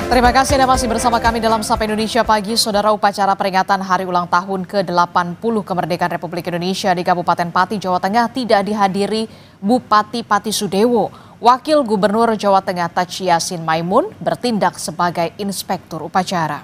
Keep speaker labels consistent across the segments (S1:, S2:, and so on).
S1: Terima kasih Anda masih bersama kami dalam Sapa Indonesia Pagi. Saudara, upacara peringatan hari ulang tahun ke-80 kemerdekaan Republik Indonesia di Kabupaten Pati, Jawa Tengah tidak dihadiri Bupati Pati Sudewo. Wakil Gubernur Jawa Tengah Taci Yassin Maimun bertindak sebagai inspektur upacara.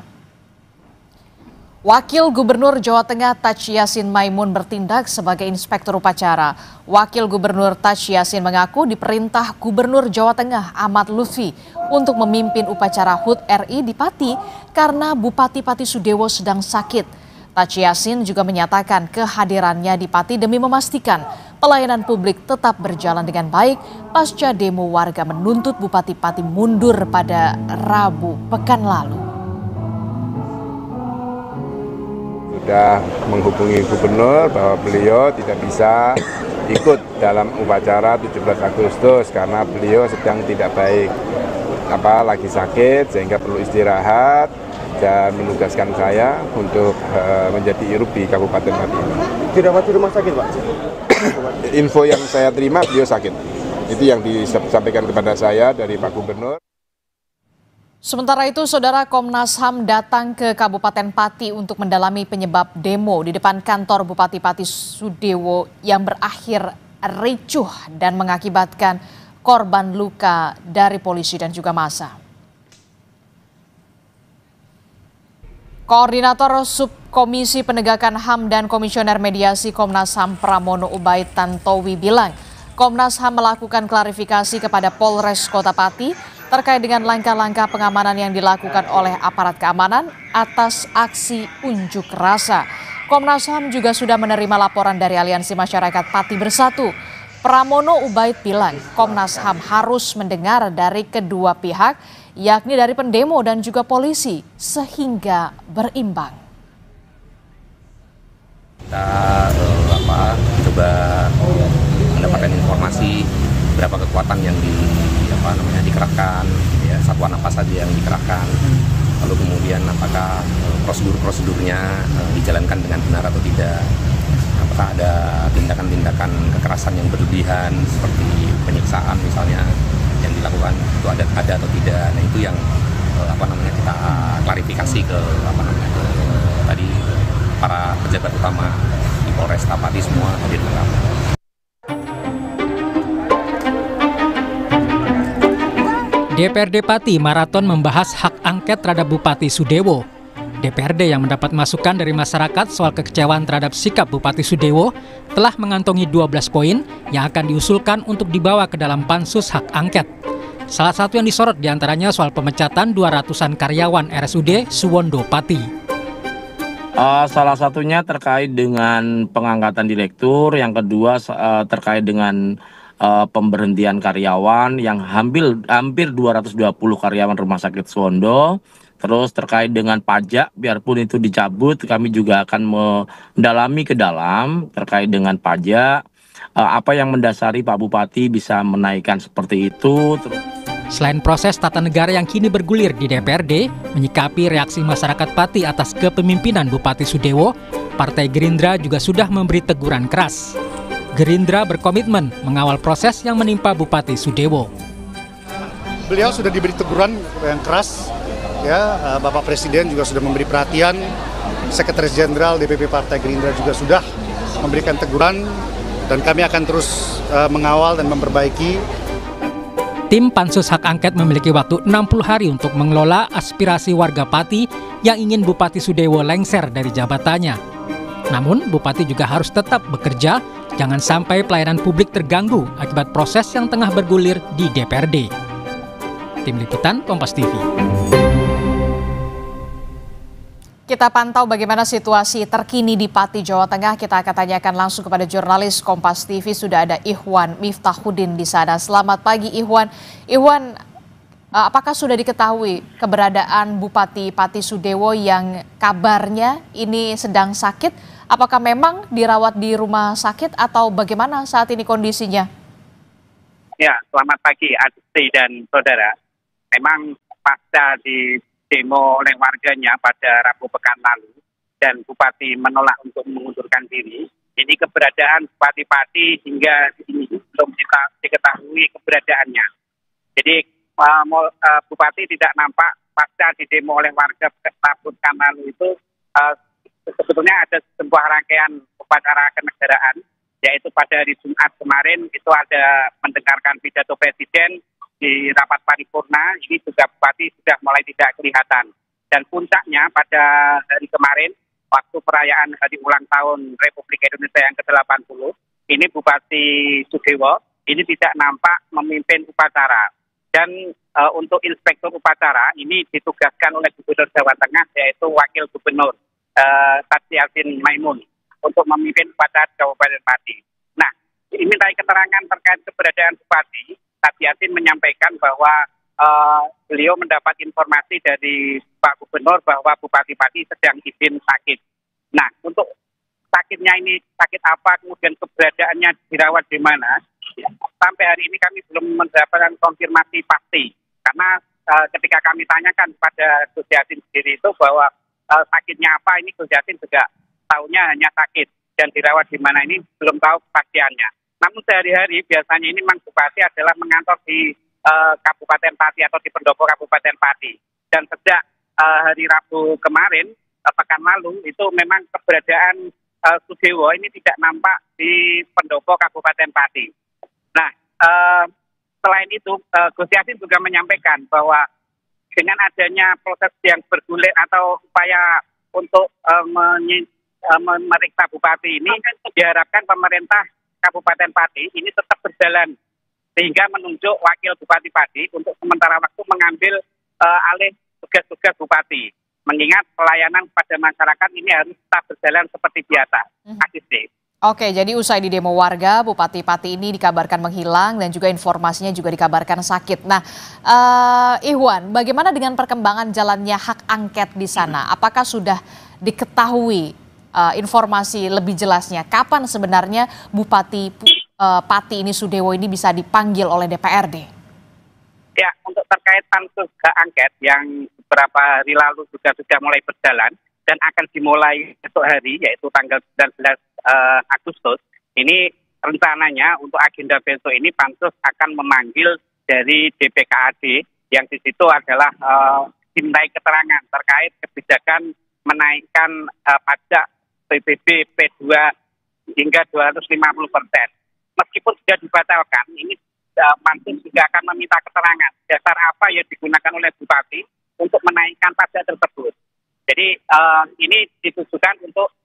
S1: Wakil Gubernur Jawa Tengah Taci Yassin Maimun bertindak sebagai inspektur upacara. Wakil Gubernur Taci Yassin mengaku diperintah Gubernur Jawa Tengah Ahmad Lutfi untuk memimpin upacara HUT RI di Pati karena Bupati Pati Sudewo sedang sakit. Taci Yassin juga menyatakan kehadirannya di Pati demi memastikan pelayanan publik tetap berjalan dengan baik pasca demo warga menuntut Bupati Pati mundur pada Rabu pekan lalu.
S2: Sudah menghubungi gubernur bahwa beliau tidak bisa ikut dalam upacara 17 Agustus karena beliau sedang tidak baik, lagi sakit sehingga perlu istirahat dan menugaskan saya untuk menjadi irup di Kabupaten Pati.
S3: Dirawat di rumah sakit, Pak?
S2: Info yang saya terima beliau sakit. Itu yang disampaikan kepada saya dari Pak Gubernur.
S1: Sementara itu, Saudara, Komnas HAM datang ke Kabupaten Pati untuk mendalami penyebab demo di depan kantor Bupati Pati Sudewo yang berakhir ricuh dan mengakibatkan korban luka dari polisi dan juga massa. Koordinator Subkomisi Penegakan HAM dan Komisioner Mediasi Komnas HAM Pramono Ubaid Tantowi bilang, Komnas HAM melakukan klarifikasi kepada Polres Kota Pati terkait dengan langkah-langkah pengamanan yang dilakukan oleh aparat keamanan atas aksi unjuk rasa. Komnas HAM juga sudah menerima laporan dari Aliansi Masyarakat Pati Bersatu. Pramono Ubaid bilang Komnas HAM harus mendengar dari kedua pihak, yakni dari pendemo dan juga polisi, sehingga berimbang.
S4: Kita coba mendapatkan informasi berapa kekuatan yang dikerahkan, ya, satuan apa saja yang dikerahkan, lalu kemudian apakah prosedurnya dijalankan dengan benar atau tidak, apakah ada tindakan-tindakan kekerasan yang berlebihan seperti penyiksaan misalnya yang dilakukan itu ada atau tidak. Nah, itu yang kita klarifikasi ke tadi para pejabat utama di Polresta Pati semua hadir lengkap.
S5: DPRD Pati maraton membahas hak angket terhadap Bupati Sudewo. DPRD yang mendapat masukan dari masyarakat soal kekecewaan terhadap sikap Bupati Sudewo telah mengantongi 12 poin yang akan diusulkan untuk dibawa ke dalam pansus hak angket. Salah satu yang disorot diantaranya soal pemecatan 200-an karyawan RSUD Suwondo Pati.
S3: Salah satunya terkait dengan pengangkatan direktur, yang kedua terkait dengan pemberhentian karyawan yang hampir 220 karyawan Rumah Sakit Suwondo. Terus terkait dengan pajak, biarpun itu dicabut, kami juga akan mendalami ke dalam terkait dengan pajak. Apa yang mendasari Pak Bupati bisa menaikkan seperti itu.
S5: Selain proses tata negara yang kini bergulir di DPRD, menyikapi reaksi masyarakat Pati atas kepemimpinan Bupati Sudewo, Partai Gerindra juga sudah memberi teguran keras. Gerindra berkomitmen mengawal proses yang menimpa Bupati Sudewo.
S6: Beliau sudah diberi teguran yang keras, ya. Bapak Presiden juga sudah memberi perhatian. Sekretaris Jenderal DPP Partai Gerindra juga sudah memberikan teguran, dan kami akan terus mengawal dan memperbaiki.
S5: Tim Pansus Hak Angket memiliki waktu 60 hari untuk mengelola aspirasi warga Pati yang ingin Bupati Sudewo lengser dari jabatannya. Namun, Bupati juga harus tetap bekerja, jangan sampai pelayanan publik terganggu akibat proses yang tengah bergulir di DPRD. Tim Liputan Kompas TV.
S1: Kita pantau bagaimana situasi terkini di Pati, Jawa Tengah. Kita akan tanyakan langsung kepada jurnalis Kompas TV. Sudah ada Ihwan Miftahuddin di sana. Selamat pagi, Ihwan. Ihwan, apakah sudah diketahui keberadaan Bupati Pati Sudewo yang kabarnya ini sedang sakit? Apakah memang dirawat di rumah sakit atau bagaimana saat ini kondisinya?
S7: Ya, selamat pagi Adi dan saudara. Memang pasca di demo oleh warganya pada Rabu pekan lalu dan Bupati menolak untuk mengundurkan diri, ini keberadaan Bupati Pati hingga ini belum diketahui keberadaannya. Jadi Bupati tidak nampak pasca di demo oleh warga Rabu pekan lalu itu sebetulnya ada sebuah rangkaian upacara kenegaraan, yaitu pada hari Jumat kemarin itu ada mendengarkan pidato Presiden di rapat paripurna. Ini juga Bupati sudah mulai tidak kelihatan. Dan puncaknya pada hari kemarin, waktu perayaan hari ulang tahun Republik Indonesia yang ke-80, ini Bupati Sudewo ini tidak nampak memimpin upacara. Dan untuk inspektur upacara ini ditugaskan oleh Gubernur Jawa Tengah, yaitu Wakil Gubernur Satsi Yassin Maimun, untuk memimpin upacara Kabupaten Pati. Nah, dimintai keterangan terkait keberadaan Bupati, Satsi Yassin menyampaikan bahwa beliau mendapat informasi dari Pak Gubernur bahwa Bupati Pati sedang izin sakit. Nah, untuk sakitnya ini sakit apa, kemudian keberadaannya dirawat di mana, sampai hari ini kami belum mendapatkan konfirmasi pasti. Karena ketika kami tanyakan pada Gus Yassin sendiri itu bahwa sakitnya apa, ini Gus Yassin juga tahunya hanya sakit dan dirawat di mana, ini belum tahu kepastiannya. Namun sehari-hari biasanya ini memang Bupati adalah mengantor di Kabupaten Pati atau di pendopo Kabupaten Pati. Dan sejak hari Rabu kemarin, pekan lalu, itu memang keberadaan Sudewo ini tidak nampak di pendopo Kabupaten Pati. Nah, selain itu, Gus Yassin juga menyampaikan bahwa dengan adanya proses yang bergulir atau upaya untuk memeriksa Bupati ini, diharapkan pemerintah Kabupaten Pati ini tetap berjalan sehingga menunjuk Wakil Bupati Pati untuk sementara waktu mengambil alih tugas-tugas Bupati. Mengingat pelayanan kepada masyarakat ini harus tetap berjalan seperti biasa.
S1: Oke, jadi usai di demo warga, Bupati Pati ini dikabarkan menghilang dan juga informasinya juga dikabarkan sakit. Nah, Ihwan, bagaimana dengan perkembangan jalannya hak angket di sana? Apakah sudah diketahui informasi lebih jelasnya? Kapan sebenarnya Bupati Pati ini Sudewo ini bisa dipanggil oleh DPRD?
S7: Ya, untuk terkait pansus hak angket yang beberapa hari lalu juga sudah mulai berjalan dan akan dimulai esok hari, yaitu tanggal 19 Agustus, ini rencananya untuk agenda besok ini pansus akan memanggil dari DPKAD yang di situ adalah dimintai keterangan terkait kebijakan menaikkan pajak PBB P2 hingga 250%. Meskipun sudah dibatalkan, ini pansus juga akan meminta keterangan dasar apa yang digunakan oleh Bupati untuk menaikkan pajak tersebut. Jadi ini ditujukan untuk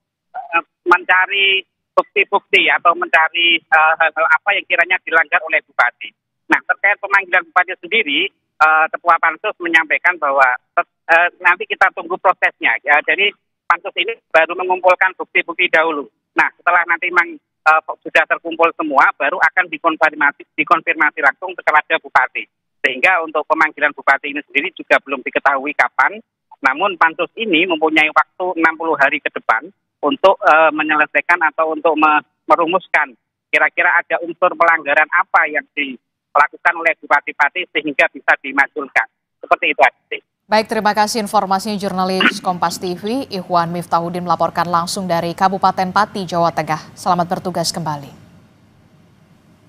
S7: mencari bukti-bukti atau mencari hal-hal apa yang kiranya dilanggar oleh Bupati. Nah, terkait pemanggilan Bupati sendiri, Ketua Pansus menyampaikan bahwa nanti kita tunggu prosesnya. Ya, jadi Pansus ini baru mengumpulkan bukti-bukti dahulu. Nah, setelah nanti memang sudah terkumpul semua, baru akan dikonfirmasi langsung kepada Bupati. Sehingga untuk pemanggilan Bupati ini sendiri juga belum diketahui kapan. Namun Pansus ini mempunyai waktu 60 hari ke depan untuk menyelesaikan atau untuk merumuskan kira-kira ada unsur pelanggaran apa yang dilakukan oleh Bupati Pati sehingga bisa dimajukan. Seperti itu, Adi.
S1: Baik, terima kasih informasinya jurnalis Kompas TV, Ihwan Miftahudin melaporkan langsung dari Kabupaten Pati, Jawa Tengah. Selamat bertugas kembali.